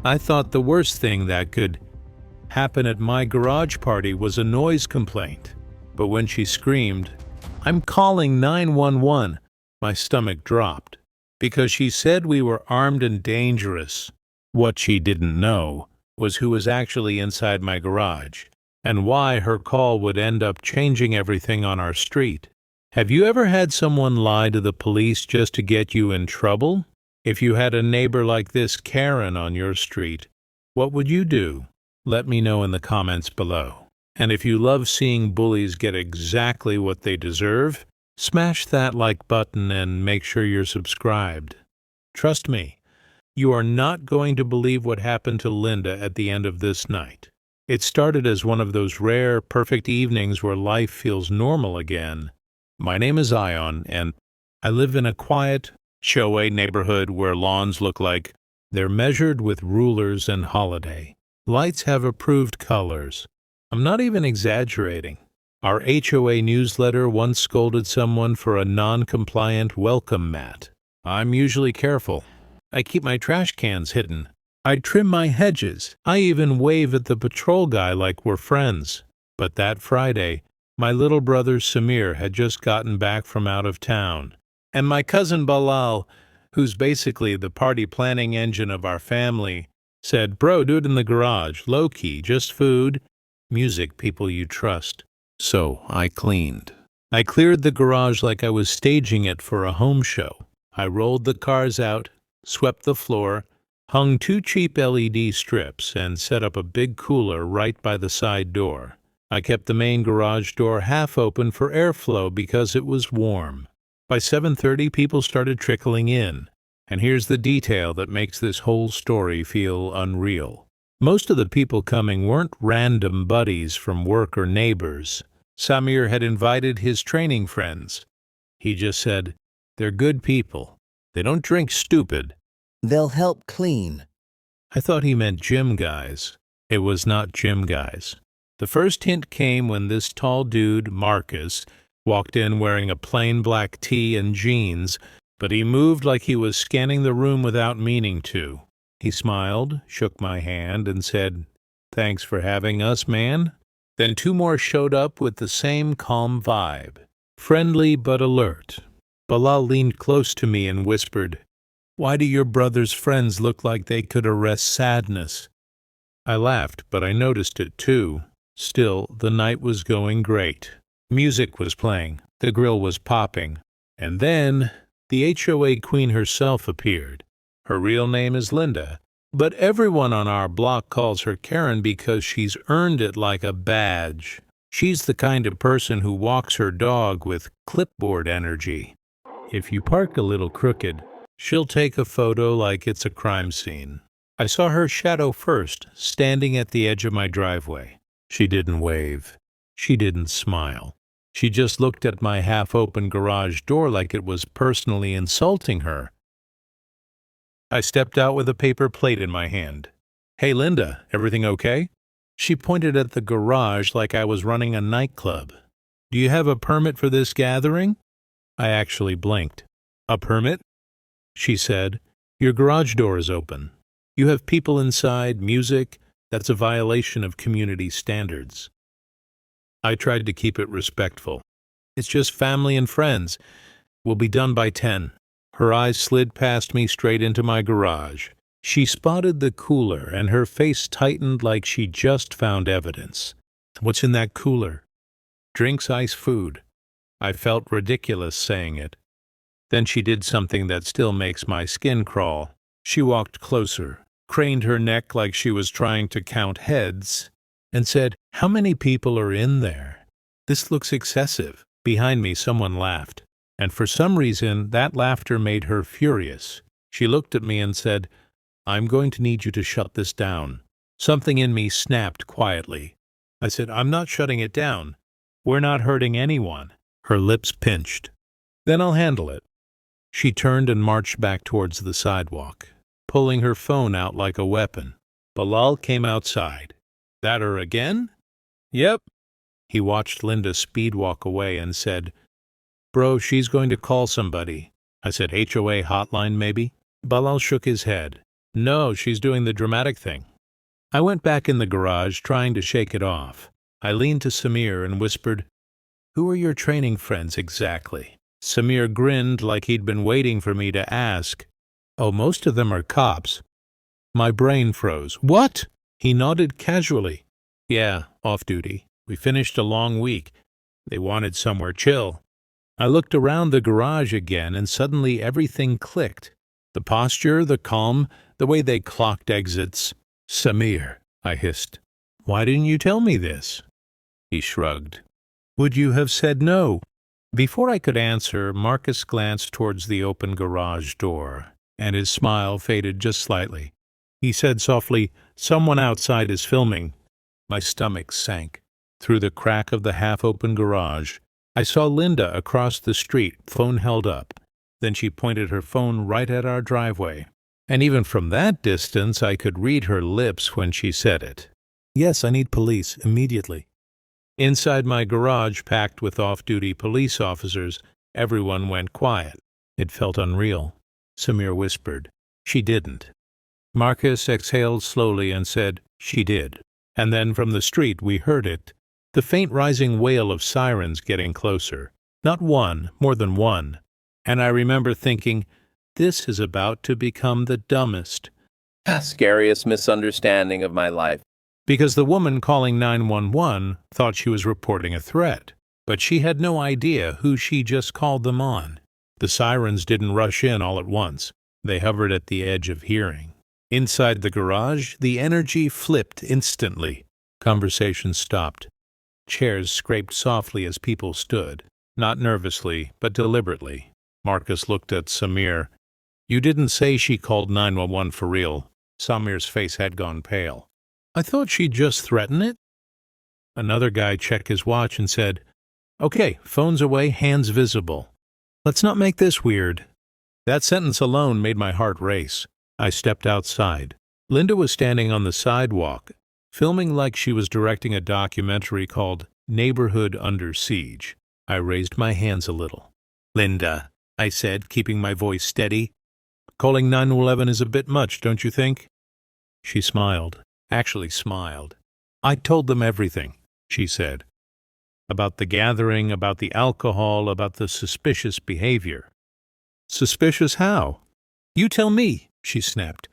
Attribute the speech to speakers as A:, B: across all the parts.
A: I thought the worst thing that could happen at my garage party was a noise complaint. But when she screamed, "I'm calling 911," my stomach dropped, because she said we were armed and dangerous. What she didn't know was who was actually inside my garage, and why her call would end up changing everything on our street. Have you ever had someone lie to the police just to get you in trouble? If you had a neighbor like this Karen on your street, what would you do? Let me know in the comments below. And if you love seeing bullies get exactly what they deserve, smash that like button and make sure you're subscribed. Trust me, you are not going to believe what happened to Linda at the end of this night. It started as one of those rare, perfect evenings where life feels normal again. My name is Ion, and I live in a quiet, HOA neighborhood where lawns look like they're measured with rulers and holiday. Lights have approved colors. I'm not even exaggerating. Our HOA newsletter once scolded someone for a non-compliant welcome mat. I'm usually careful. I keep my trash cans hidden. I trim my hedges. I even wave at the patrol guy like we're friends. But that Friday, my little brother Samir had just gotten back from out of town. And my cousin Balal, who's basically the party planning engine of our family, said, "Bro, do it in the garage, low-key, just food, music, people you trust." So I cleaned. I cleared the garage like I was staging it for a home show. I rolled the cars out, swept the floor, hung 2 cheap LED strips, and set up a big cooler right by the side door. I kept the main garage door half open for airflow because it was warm. By 7:30, people started trickling in. And here's the detail that makes this whole story feel unreal. Most of the people coming weren't random buddies from work or neighbors. Samir had invited his training friends. He just said, "They're good people. They don't drink stupid.
B: They'll help clean."
A: I thought he meant gym guys. It was not gym guys. The first hint came when this tall dude, Marcus, walked in wearing a plain black tee and jeans, but he moved like he was scanning the room without meaning to. He smiled, shook my hand, and said, "Thanks for having us, man." Then 2 more showed up with the same calm vibe, friendly but alert. Balal leaned close to me and whispered, "Why do your brother's friends look like they could arrest sadness?" I laughed, but I noticed it too. Still, the night was going great. Music was playing, the grill was popping, and then the HOA queen herself appeared. Her real name is Linda, but everyone on our block calls her Karen because she's earned it like a badge. She's the kind of person who walks her dog with clipboard energy. If you park a little crooked, she'll take a photo like it's a crime scene. I saw her shadow first, standing at the edge of my driveway. She didn't wave. She didn't smile. She just looked at my half-open garage door like it was personally insulting her. I stepped out with a paper plate in my hand. "Hey, Linda, everything okay?" She pointed at the garage like I was running a nightclub. "Do you have a permit for this gathering?" I actually blinked. "A permit?" She said, "Your garage door is open. You have people inside, music. That's a violation of community standards." I tried to keep it respectful. "It's just family and friends. We'll be done by 10. Her eyes slid past me straight into my garage. She spotted the cooler, and her face tightened like she just found evidence. "What's in that cooler?" "Drinks, ice, food." I felt ridiculous saying it. Then she did something that still makes my skin crawl. She walked closer, craned her neck like she was trying to count heads, and said, "How many people are in there? This looks excessive." Behind me, someone laughed, and for some reason, that laughter made her furious. She looked at me and said, "I'm going to need you to shut this down." Something in me snapped quietly. I said, "I'm not shutting it down. We're not hurting anyone." Her lips pinched. "Then I'll handle it." She turned and marched back towards the sidewalk, pulling her phone out like a weapon. Balal came outside. "That her again?" "Yep." He watched Linda speed walk away and said, "Bro, she's going to call somebody." I said, "HOA hotline maybe?" Balal shook his head. No, she's doing the dramatic thing. I went back in the garage, trying to shake it off. I leaned to Samir and whispered, "Who are your training friends exactly?" Samir grinned like he'd been waiting for me to ask. "Oh, most of them are cops." My brain froze. "What?" He nodded casually. "Yeah, off duty. We finished a long week. They wanted somewhere chill." I looked around the garage again, and suddenly everything clicked. The posture, the calm, the way they clocked exits. "Samir," I hissed, "why didn't you tell me this?" He shrugged. "Would you have said no?" Before I could answer, Marcus glanced towards the open garage door, and his smile faded just slightly. He said softly, "Someone outside is filming." My stomach sank. Through the crack of the half-open garage, I saw Linda across the street, phone held up. Then she pointed her phone right at our driveway. And even from that distance, I could read her lips when she said it. "Yes, I need police, immediately." Inside my garage, packed with off-duty police officers, everyone went quiet. It felt unreal. Samir whispered, "She didn't." Marcus exhaled slowly and said, "She did." And then from the street we heard it, the faint rising wail of sirens getting closer. Not one, more than one. And I remember thinking, this is about to become the dumbest,
C: scariest misunderstanding of my life.
A: because the woman calling 911 thought she was reporting a threat, but she had no idea who she just called them on. The sirens didn't rush in all at once. They hovered at the edge of hearing. Inside the garage, the energy flipped instantly. Conversation stopped. Chairs scraped softly as people stood, not nervously, but deliberately. Marcus looked at Samir. "You didn't say she called 911 for real." Samir's face had gone pale. "I thought she'd just threaten it." Another guy checked his watch and said, "Okay, phones away, hands visible. Let's not make this weird." That sentence alone made my heart race. I stepped outside. Linda was standing on the sidewalk, filming like she was directing a documentary called Neighborhood Under Siege. I raised my hands a little. "Linda," I said, keeping my voice steady, "calling 911 is a bit much, don't you think?" She smiled. Actually smiled. "I told them everything," she said. "About the gathering, about the alcohol, about the suspicious behavior." "Suspicious how?" "You tell me," she snapped.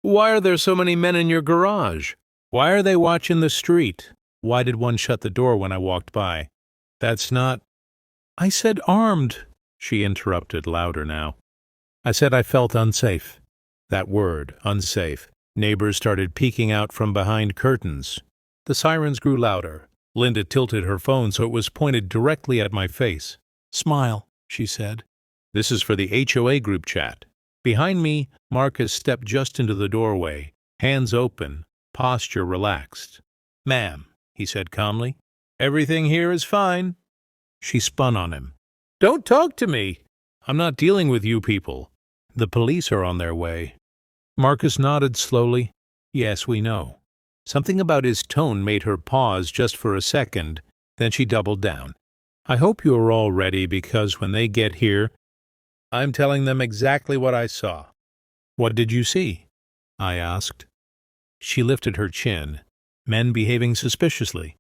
A: "Why are there so many men in your garage? Why are they watching the street? Why did one shut the door when I walked by? That's not—" "I said armed," she interrupted, louder now. "I said I felt unsafe." That word, unsafe. Neighbors started peeking out from behind curtains. The sirens grew louder. Linda tilted her phone so it was pointed directly at my face. "Smile," she said. "This is for the HOA group chat." Behind me, Marcus stepped just into the doorway, hands open, posture relaxed. "Ma'am," he said calmly, "everything here is fine." She spun on him. "Don't talk to me. I'm not dealing with you people. The police are on their way." Marcus nodded slowly. "Yes, we know." Something about his tone made her pause just for a second, then she doubled down. "I hope you are all ready, because when they get here, I'm telling them exactly what I saw." "What did you see?" I asked. She lifted her chin. Men behaving suspiciously.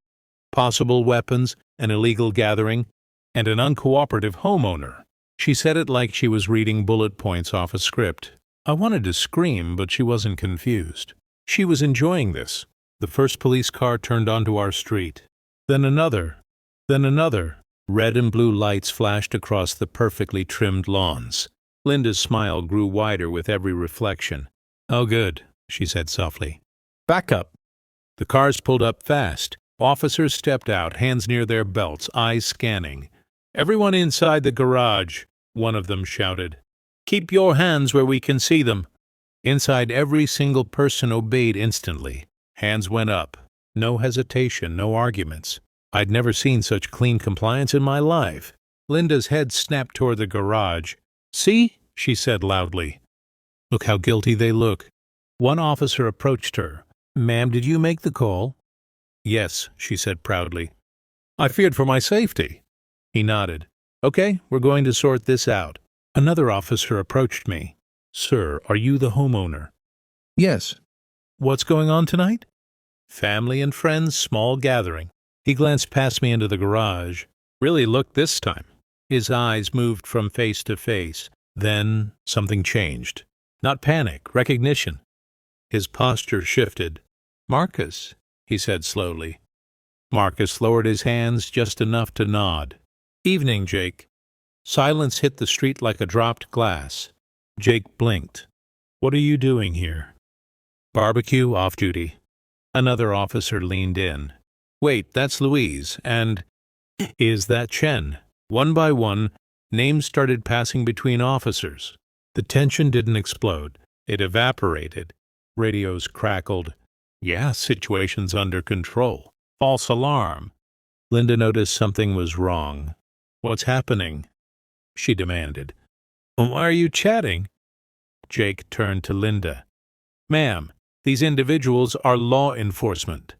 A: Possible weapons, an illegal gathering, and an uncooperative homeowner. She said it like she was reading bullet points off a script. I wanted to scream, but she wasn't confused. She was enjoying this. The first police car turned onto our street. Then another. Then another. Red and blue lights flashed across the perfectly trimmed lawns. Linda's smile grew wider with every reflection. "Oh, good," she said softly. "Back up." The cars pulled up fast. Officers stepped out, hands near their belts, eyes scanning. "Everyone inside the garage," one of them shouted. "Keep your hands where we can see them." Inside, every single person obeyed instantly. Hands went up. No hesitation, no arguments. I'd never seen such clean compliance in my life. Linda's head snapped toward the garage. "See?" she said loudly. "Look how guilty they look." One officer approached her. "Ma'am, did you make the call?" "Yes," she said proudly. "I feared for my safety." He nodded. "Okay, we're going to sort this out." Another officer approached me. "Sir, are you the homeowner?"
B: Yes.
A: What's going on tonight? Family and friends, small gathering. He glanced past me into the garage. Really looked this time. His eyes moved from face to face. Then something changed. Not panic, recognition. His posture shifted. Marcus, he said slowly. Marcus lowered his hands just enough to nod. Evening, Jake. Silence hit the street like a dropped glass. Jake blinked. What are you doing here? Barbecue, off duty. Another officer leaned in. Wait, that's Louise, and is that Chen? One by one, names started passing between officers. The tension didn't explode. It evaporated. Radios crackled. Yeah, situation's under control. False alarm. Linda noticed something was wrong. What's happening? She demanded. Why are you chatting? Jake turned to Linda. Ma'am, these individuals are law enforcement.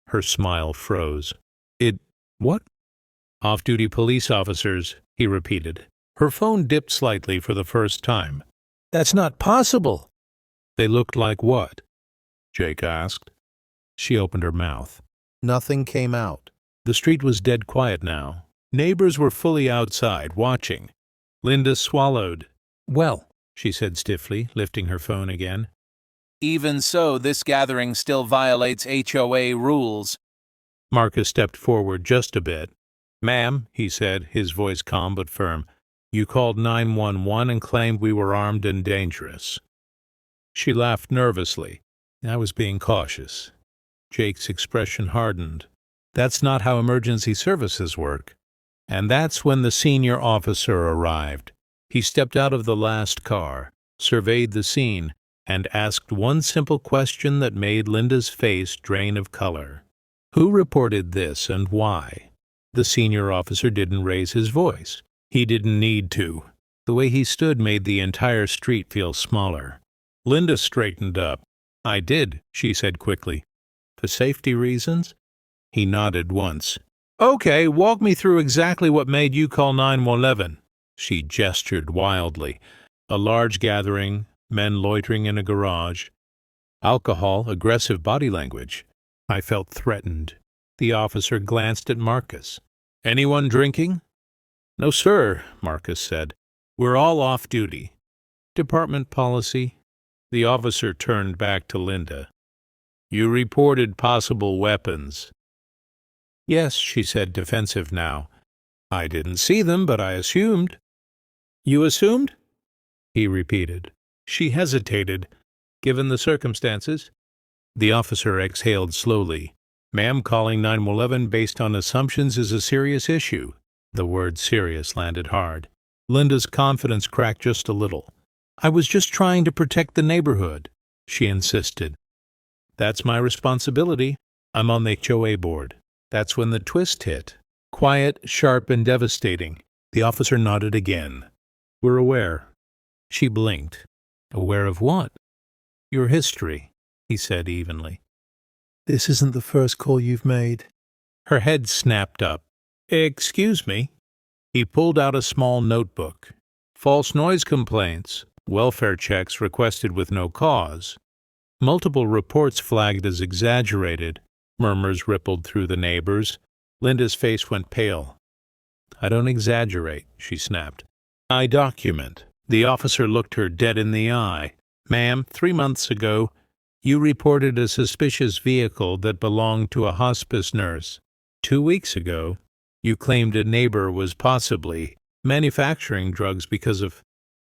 A: Her smile froze. What? Off-duty police officers, he repeated. Her phone dipped slightly for the first time. That's not possible. They looked like what? Jake asked. She opened her mouth. Nothing came out. The street was dead quiet now. Neighbors were fully outside, watching. Linda swallowed. Well, she said stiffly, lifting her phone again. Even so, this gathering still violates HOA rules. Marcus stepped forward just a bit. Ma'am, he said, his voice calm but firm, you called 911 and claimed we were armed and dangerous. She laughed nervously. I was being cautious. Jake's expression hardened. That's not how emergency services work. And that's when the senior officer arrived. He stepped out of the last car, surveyed the scene, and asked one simple question that made Linda's face drain of color. Who reported this and why? The senior officer didn't raise his voice. He didn't need to. The way he stood made the entire street feel smaller. Linda straightened up. I did, she said quickly. For safety reasons? He nodded once. Okay, walk me through exactly what made you call 911. She gestured wildly. A large gathering, men loitering in a garage. Alcohol, aggressive body language. I felt threatened. The officer glanced at Marcus. Anyone drinking? No, sir, Marcus said. We're all off duty. Department policy? The officer turned back to Linda. You reported possible weapons. Yes, she said, defensive now. I didn't see them, but I assumed. You assumed? He repeated. She hesitated. Given the circumstances? The officer exhaled slowly. Ma'am, calling 911 based on assumptions is a serious issue. The word serious landed hard. Linda's confidence cracked just a little. I was just trying to protect the neighborhood, she insisted. That's my responsibility. I'm on the HOA board. That's when the twist hit. Quiet, sharp, and devastating. The officer nodded again. We're aware. She blinked. Aware of what? Your history, he said evenly. This isn't the first call you've made. Her head snapped up. Excuse me. He pulled out a small notebook. False noise complaints, welfare checks requested with no cause. Multiple reports flagged as exaggerated. Murmurs rippled through the neighbors. Linda's face went pale. I don't exaggerate, she snapped. I document. The officer looked her dead in the eye. Ma'am, 3 months ago, you reported a suspicious vehicle that belonged to a hospice nurse. 2 weeks ago, you claimed a neighbor was possibly manufacturing drugs because of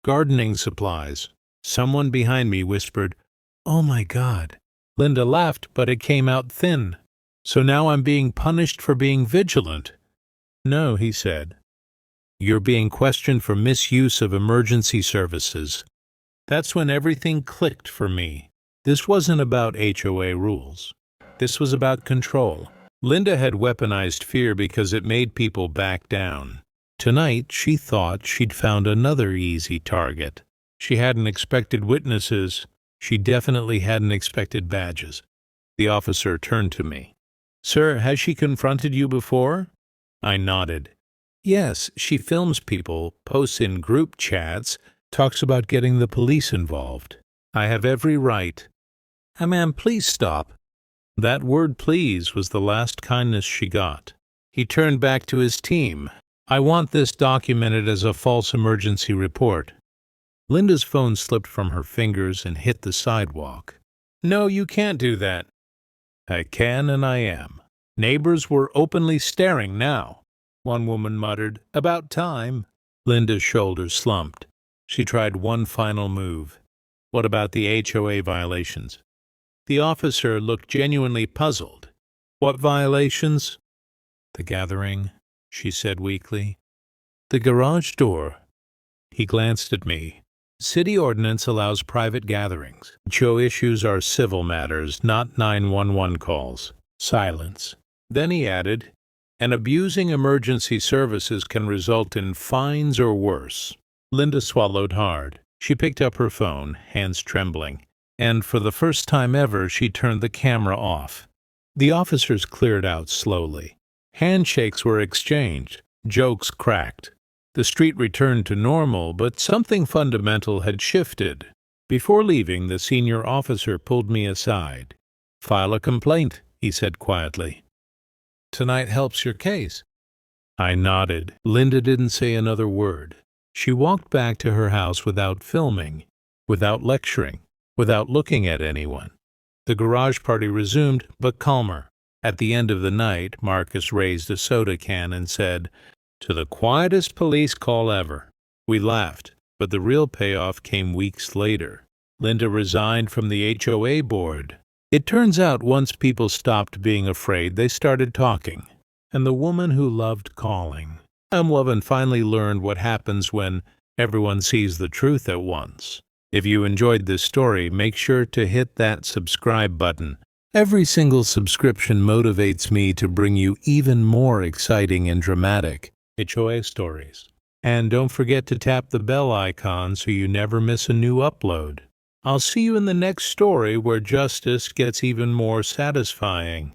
A: gardening supplies. Someone behind me whispered, Oh my God. Linda laughed, but it came out thin. So now I'm being punished for being vigilant. No, he said. You're being questioned for misuse of emergency services. That's when everything clicked for me. This wasn't about HOA rules. This was about control. Linda had weaponized fear because it made people back down. Tonight, she thought she'd found another easy target. She hadn't expected witnesses. She definitely hadn't expected badges. The officer turned to me. Sir, has she confronted you before? I nodded. Yes, she films people, posts in group chats, talks about getting the police involved. I have every right. Ma'am, please stop. That word please was the last kindness she got. He turned back to his team. I want this documented as a false emergency report. Linda's phone slipped from her fingers and hit the sidewalk. No, you can't do that. I can and I am. Neighbors were openly staring now. One woman muttered, "About time." Linda's shoulders slumped. She tried one final move. What about the HOA violations? The officer looked genuinely puzzled. What violations? The gathering, she said weakly. The garage door. He glanced at me. City ordinance allows private gatherings. HOA issues are civil matters, not 911 calls. Silence. Then he added, and abusing emergency services can result in fines or worse. Linda swallowed hard. She picked up her phone, hands trembling, and for the first time ever she turned the camera off. The officers cleared out slowly. Handshakes were exchanged. Jokes cracked. The street returned to normal, but something fundamental had shifted. Before leaving, the senior officer pulled me aside. "File a complaint," he said quietly. "Tonight helps your case." I nodded. Linda didn't say another word. She walked back to her house without filming, without lecturing, without looking at anyone. The garage party resumed, but calmer. At the end of the night, Marcus raised a soda can and said, "To the quietest police call ever." We laughed, but the real payoff came weeks later. Linda resigned from the HOA board. It turns out once people stopped being afraid, they started talking. And the woman who loved calling. Lovin finally learned what happens when everyone sees the truth at once. If you enjoyed this story, make sure to hit that subscribe button. Every single subscription motivates me to bring you even more exciting and dramatic HOA stories. And don't forget to tap the bell icon so you never miss a new upload. I'll see you in the next story where justice gets even more satisfying.